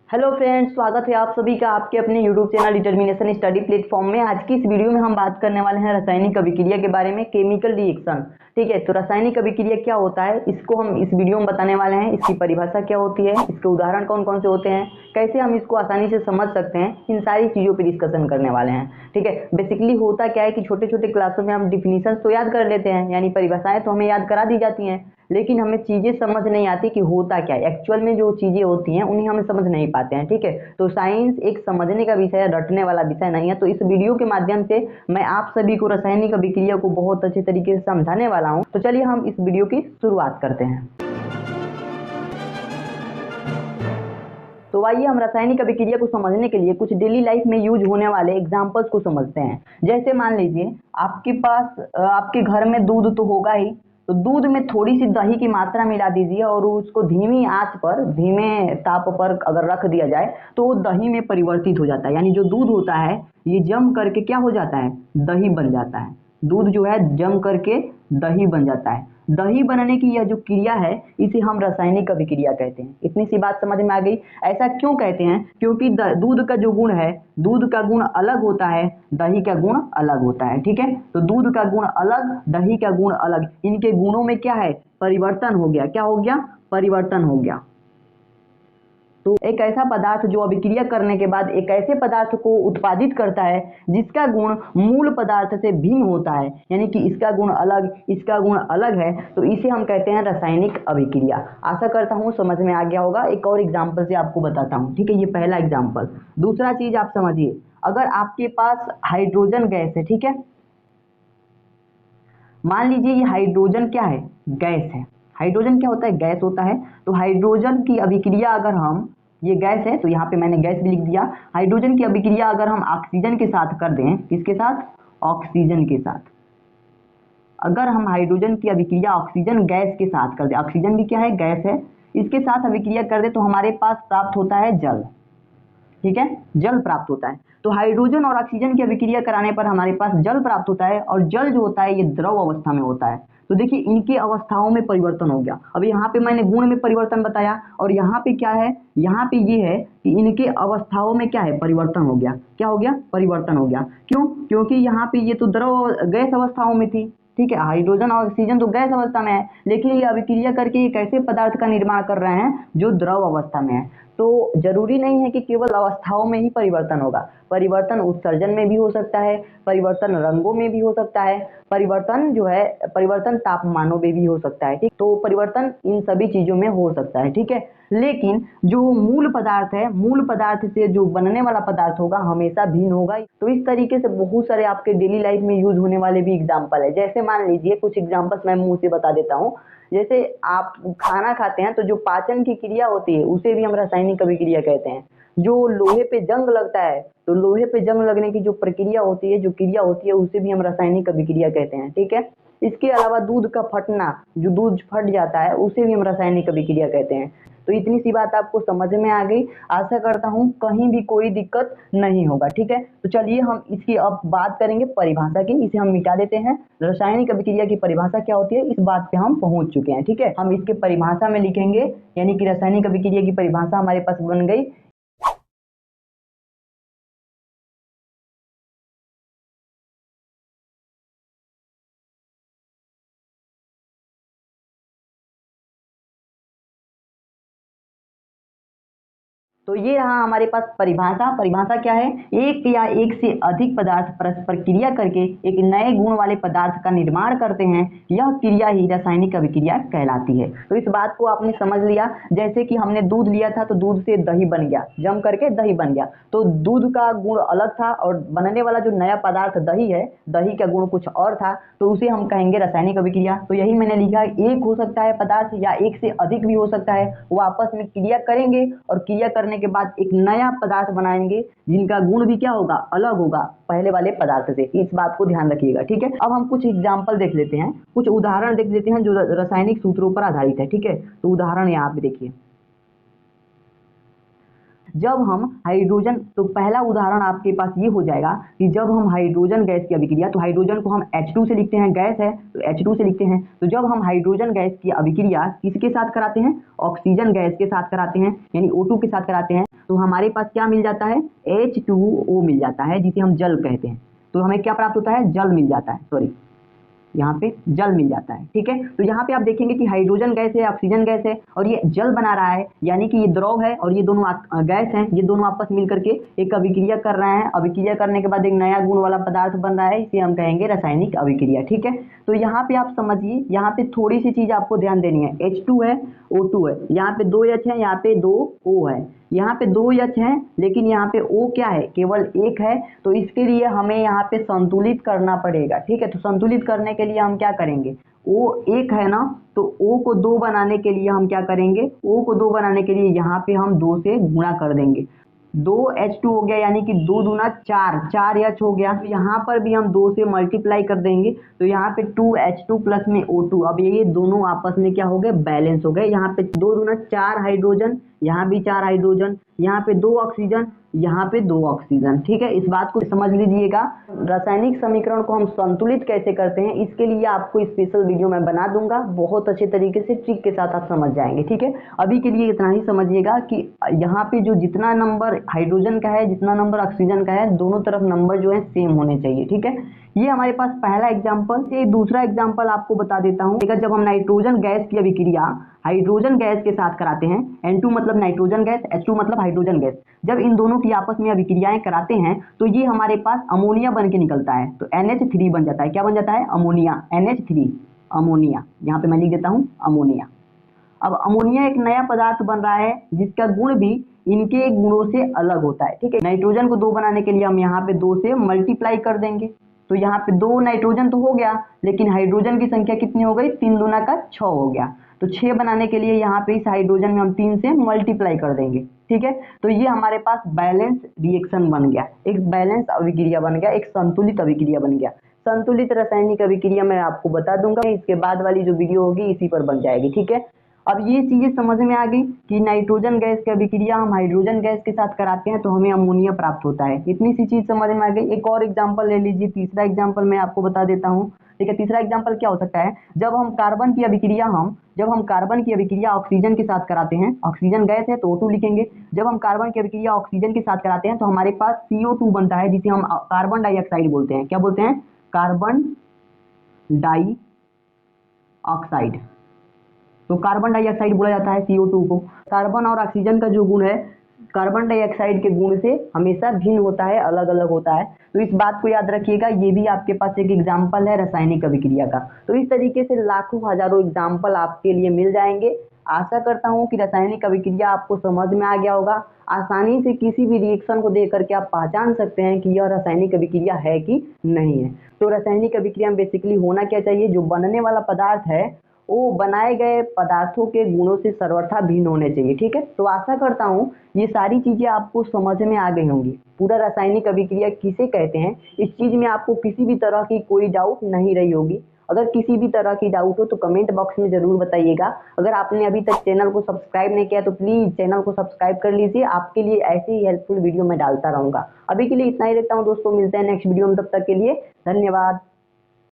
Hello friends, स्वागत है आप सभी का आपके अपने YouTube channel determination study platform में। आज की इस वीडियो में हम बात करने वाले हैं रासायनिक अभिक्रिया के बारे में, केमिकल रिएक्शन। ठीक है, तो रासायनिक अभिक्रिया क्या होता है इसको हम इस वीडियो में बताने वाले हैं। इसकी परिभाषा क्या होती है, इसके उदाहरण कौन कौन से होते हैं, कैसे हम इसको आसानी से समझ सकते हैं, इन सारी चीज़ों पर डिस्कशन करने वाले हैं। ठीक है, बेसिकली होता क्या है कि छोटे छोटे क्लासों में हम डिफिनीशन तो याद कर लेते हैं, यानी परिभाषाएं तो हमें याद करा दी जाती हैं, लेकिन हमें चीज़ें समझ नहीं आती कि होता क्या है। एक्चुअल में जो चीज़ें होती हैं उन्हें हम समझ नहीं पाते हैं। ठीक है, तो साइंस एक समझने का विषय है, रटने वाला विषय नहीं है। तो इस वीडियो के माध्यम से मैं आप सभी को रासायनिक अभिक्रिया को बहुत अच्छे तरीके से समझाने वाला हूँ। तो चलिए हम इस वीडियो की शुरुआत करते हैं। तो आइए हम रासायनिक अभिक्रिया को समझने के लिए कुछ डेली लाइफ में यूज होने वाले एग्जांपल्स को समझते हैं। जैसे मान लीजिए आपके पास आपके घर में दूध तो होगा ही, तो दूध में थोड़ी सी दही की मात्रा मिला दीजिए और उसको धीमी आंच पर, धीमे ताप पर अगर रख दिया जाए तो वो दही में परिवर्तित हो जाता है। यानी जो दूध होता है ये जम करके क्या हो जाता है, दही बन जाता है। दूध जो है जम करके दही बन जाता है। दही बनने की यह जो क्रिया है इसे हम रासायनिक अभिक्रिया कहते हैं। इतनी सी बात समझ में आ गई। ऐसा क्यों कहते हैं, क्योंकि दूध का जो गुण है, दूध का गुण अलग होता है, दही का गुण अलग होता है। ठीक है, तो दूध का गुण अलग, दही का गुण अलग, इनके गुणों में क्या है, परिवर्तन हो गया। क्या हो गया, परिवर्तन हो गया। तो एक ऐसा पदार्थ जो अभिक्रिया करने के बाद एक ऐसे पदार्थ को उत्पादित करता है जिसका गुण मूल पदार्थ से भिन्न होता है, यानी कि इसका गुण अलग, इसका गुण अलग है, तो इसे हम कहते हैं रासायनिक अभिक्रिया। आशा करता हूँ समझ में आ गया होगा। एक और एग्जाम्पल से आपको बताता हूँ। ठीक है, ये पहला एग्जाम्पल। दूसरा चीज आप समझिए, अगर आपके पास हाइड्रोजन गैस है, ठीक है, मान लीजिए ये हाइड्रोजन क्या है, गैस है। हाइड्रोजन क्या होता है, गैस होता है। तो हाइड्रोजन की अभिक्रिया अगर हम, ये गैस है तो यहाँ पे मैंने गैस भी लिख दिया। हाइड्रोजन की अभिक्रिया अगर हम ऑक्सीजन के साथ कर दें, किसके साथ, ऑक्सीजन के साथ। अगर हम हाइड्रोजन की अभिक्रिया ऑक्सीजन गैस के साथ कर दें, ऑक्सीजन भी क्या है, गैस है, इसके साथ अभिक्रिया कर दे तो हमारे पास प्राप्त होता है जल। ठीक है, जल प्राप्त होता है। तो हाइड्रोजन और ऑक्सीजन की अभिक्रिया कराने पर हमारे पास जल प्राप्त होता है, और जल जो होता है ये द्रव अवस्था में होता है। तो देखिए इनकी अवस्थाओं में परिवर्तन हो गया। अब यहाँ पे मैंने गुण में परिवर्तन बताया, और यहाँ पे क्या है, यहाँ पे ये है कि इनके अवस्थाओं में क्या है, परिवर्तन हो गया। क्या हो गया, परिवर्तन हो गया। क्यों, क्योंकि यहाँ पे ये तो द्रव गैस अवस्थाओं में थी। ठीक है, हाइड्रोजन और ऑक्सीजन तो गैस अवस्था में है, लेकिन ये अभिक्रिया करके एक ऐसे पदार्थ का निर्माण कर रहे हैं जो द्रव अवस्था में है। तो जरूरी नहीं है कि केवल अवस्थाओं में ही परिवर्तन होगा, परिवर्तन उत्सर्जन में भी हो सकता है, परिवर्तन रंगों में भी हो सकता है, परिवर्तन जो है, परिवर्तन तापमानों में भी हो सकता है। ठीक, तो परिवर्तन इन सभी चीजों में हो सकता है। ठीक है, लेकिन जो मूल पदार्थ है, मूल पदार्थ से जो बनने वाला पदार्थ होगा हमेशा भिन्न होगा। तो इस तरीके से बहुत सारे आपके डेली लाइफ में यूज होने वाले भी एग्जाम्पल है। जैसे मान लीजिए कुछ एग्जाम्पल्स मैं मुंह से बता देता हूँ। जैसे आप खाना खाते हैं तो जो पाचन की क्रिया होती है उसे भी हम रासायनिक अभिक्रिया कहते हैं। जो लोहे पे जंग लगता है तो लोहे पे जंग लगने की जो प्रक्रिया होती है, जो क्रिया होती है, उसे भी हम रासायनिक अभिक्रिया कहते हैं। ठीक है, इसके अलावा दूध का फटना, जो दूध फट जाता है, उसे भी हम रासायनिक अभिक्रिया कहते हैं। तो इतनी सी बात आपको समझ में आ गई। आशा करता हूँ कहीं भी कोई दिक्कत नहीं होगा। ठीक है, तो चलिए हम इसकी अब बात करेंगे परिभाषा की। इसे हम मिटा देते हैं। रासायनिक अभिक्रिया की परिभाषा क्या होती है इस बात पे हम पहुंच चुके हैं। ठीक है, हम इसके परिभाषा में लिखेंगे, यानी कि रासायनिक अभिक्रिया की परिभाषा हमारे पास बन गई। तो ये रहा हमारे पास परिभाषा। परिभाषा क्या है, एक या एक से अधिक पदार्थ परस्पर क्रिया करके एक नए गुण वाले पदार्थ का निर्माण करते हैं, यह क्रिया ही रासायनिक अभिक्रिया कहलाती है। तो इस बात को आपने समझ लिया। जैसे कि हमने दूध लिया था तो दूध से दही बन गया, जम करके दही बन गया। तो दूध का गुण अलग था और बनने वाला जो नया पदार्थ दही है, दही का गुण कुछ और था, तो उसे हम कहेंगे रासायनिक अभिक्रिया। तो यही मैंने लिखा, एक हो सकता है पदार्थ या एक से अधिक भी हो सकता है, वो आपस में क्रिया करेंगे और क्रिया करने के बाद एक नया पदार्थ बनाएंगे जिनका गुण भी क्या होगा, अलग होगा पहले वाले पदार्थ से। इस बात को ध्यान रखिएगा। ठीक है, अब हम कुछ एग्जाम्पल देख लेते हैं, कुछ उदाहरण देख लेते हैं जो रासायनिक सूत्रों पर आधारित है। ठीक है, तो उदाहरण यहाँ पे देखिए। जब हम हाइड्रोजन, तो पहला उदाहरण आपके पास ये हो जाएगा कि जब हम हाइड्रोजन गैस की अभिक्रिया, तो हाइड्रोजन को हम H2 से लिखते हैं, गैस है तो H2 से लिखते हैं। तो जब हम हाइड्रोजन गैस की अभिक्रिया किसके साथ कराते हैं, ऑक्सीजन गैस के साथ कराते हैं, यानी O2 के साथ कराते हैं, तो हमारे पास क्या मिल जाता है, H2O मिल जाता है, जिसे हम जल कहते हैं। तो हमें क्या प्राप्त होता है, जल मिल जाता है, सॉरी यहाँ पे जल मिल जाता है। ठीक है, तो यहाँ पे आप देखेंगे कि हाइड्रोजन गैस है, ऑक्सीजन गैस है और ये जल बना रहा है, यानी कि ये द्रव है और ये दोनों गैस हैं, ये दोनों आपस मिल करके एक अभिक्रिया कर रहे हैं। अभिक्रिया करने के बाद एक नया गुण वाला पदार्थ बन रहा है, इसे हम कहेंगे रासायनिक अभिक्रिया। ठीक है, तो यहाँ पे आप समझिए, यहाँ पे थोड़ी सी चीज आपको ध्यान देनी है। H2 है, O2 है, यहाँ पे 2 H है, यहाँ पे 2 O है, यहाँ पे 2 H है, लेकिन यहाँ पे O क्या है, केवल एक है। तो इसके लिए हमें यहाँ पे संतुलित करना पड़ेगा। ठीक है, तो संतुलित करने के लिए हम क्या करेंगे, O एक है ना, तो O को 2 बनाने के लिए हम क्या करेंगे, O को 2 बनाने के लिए यहाँ पे हम 2 से गुणा कर देंगे। 2H2 हो गया, यानी कि 2 दूना 4, 4H हो गया। तो यहाँ पर भी हम 2 से मल्टीप्लाई कर देंगे, तो यहाँ पे 2H2 प्लस में O2। अब ये दोनों आपस में क्या हो गए, बैलेंस हो गए। यहाँ पे 2 दूना 4 हाइड्रोजन, यहाँ भी 4 हाइड्रोजन, यहाँ पे 2 ऑक्सीजन, यहाँ पे 2 ऑक्सीजन। ठीक है, इस बात को समझ लीजिएगा। रासायनिक समीकरण को हम संतुलित कैसे करते हैं, इसके लिए आपको स्पेशल वीडियो मैं बना दूंगा, बहुत अच्छे तरीके से ट्रिक के साथ आप समझ जाएंगे। ठीक है, अभी के लिए इतना ही समझिएगा कि यहाँ पे जो जितना नंबर हाइड्रोजन का है, जितना नंबर ऑक्सीजन का है, दोनों तरफ नंबर जो है सेम होने चाहिए। ठीक है, ये हमारे पास पहला एग्जाम्पल से। दूसरा एग्जाम्पल आपको बता देता हूँ। जब हम नाइट्रोजन गैस की अभिक्रिया हाइड्रोजन गैस के साथ कराते हैं, N2 मतलब नाइट्रोजन गैस, H2 मतलब हाइड्रोजन गैस, जब इन दोनों की आपस में अभिक्रियाएं कराते हैं तो ये हमारे पास अमोनिया बन के निकलता है। तो NH3 बन जाता है। क्या बन जाता है, अमोनिया, NH3 अमोनिया। यहाँ पे मैं लिख देता हूँ अमोनिया। अब अमोनिया एक नया पदार्थ बन रहा है जिसका गुण भी इनके गुणों से अलग होता है। ठीक है, नाइट्रोजन को 2 बनाने के लिए हम यहाँ पे 2 से मल्टीप्लाई कर देंगे। तो यहाँ पे 2 नाइट्रोजन तो हो गया, लेकिन हाइड्रोजन की संख्या कितनी हो गई, 3 दूना का 6 हो गया। तो 6 बनाने के लिए यहाँ पे इस हाइड्रोजन में हम 3 से मल्टीप्लाई कर देंगे। ठीक है, तो ये हमारे पास बैलेंस रिएक्शन बन गया, एक बैलेंस अभिक्रिया बन गया, एक संतुलित अभिक्रिया बन गया। संतुलित रासायनिक अभिक्रिया मैं आपको बता दूंगा, इसके बाद वाली जो वीडियो होगी इसी पर बन जाएगी। ठीक है, अब ये चीजें समझ में आ गई कि नाइट्रोजन गैस की अभिक्रिया हम हाइड्रोजन गैस के साथ कराते हैं तो हमें अमोनिया प्राप्त होता है। इतनी सी चीज समझ में आ गई। एक और एग्जांपल ले लीजिए, तीसरा एग्जांपल मैं आपको बता देता हूँ। ठीक है, तीसरा एग्जांपल क्या हो सकता है, जब हम कार्बन की अभिक्रिया ऑक्सीजन के साथ कराते हैं, ऑक्सीजन गैस है तो O2 लिखेंगे। जब हम कार्बन की अभिक्रिया ऑक्सीजन के साथ कराते हैं तो हमारे पास CO2 बनता है, जिसे हम कार्बन डाइऑक्साइड बोलते हैं। क्या बोलते हैं, कार्बन डाइऑक्साइड। तो कार्बन डाइऑक्साइड बोला जाता है CO2 को। कार्बन और ऑक्सीजन का जो गुण है कार्बन डाइऑक्साइड के गुण से हमेशा भिन्न होता है, अलग अलग होता है। तो इस बात को याद रखिएगा, ये भी आपके पास एक एग्जाम्पल है रासायनिक अभिक्रिया का। तो इस तरीके से लाखों हजारों एग्जाम्पल आपके लिए मिल जाएंगे। आशा करता हूँ कि रासायनिक अभिक्रिया आपको समझ में आ गया होगा। आसानी से किसी भी रिएक्शन को देख करके आप पहचान सकते हैं कि यह रासायनिक अभिक्रिया है कि नहीं है। तो रासायनिक अभिक्रिया में बेसिकली होना क्या चाहिए, जो बनने वाला पदार्थ है वो बनाए गए पदार्थों के गुणों से सर्वथा भिन्न होने चाहिए। ठीक है, तो आशा करता हूँ ये सारी चीजें आपको समझ में आ गई होंगी। पूरा रासायनिक अभिक्रिया किसे कहते हैं, इस चीज में आपको किसी भी तरह की कोई डाउट नहीं रही होगी। अगर किसी भी तरह की डाउट हो तो कमेंट बॉक्स में जरूर बताइएगा। अगर आपने अभी तक चैनल को सब्सक्राइब नहीं किया तो प्लीज चैनल को सब्सक्राइब कर लीजिए, आपके लिए ऐसे ही हेल्पफुल वीडियो मैं डालता रहूंगा। अभी के लिए इतना ही रखता हूँ दोस्तों, मिलते हैं नेक्स्ट वीडियो में, तब तक के लिए धन्यवाद।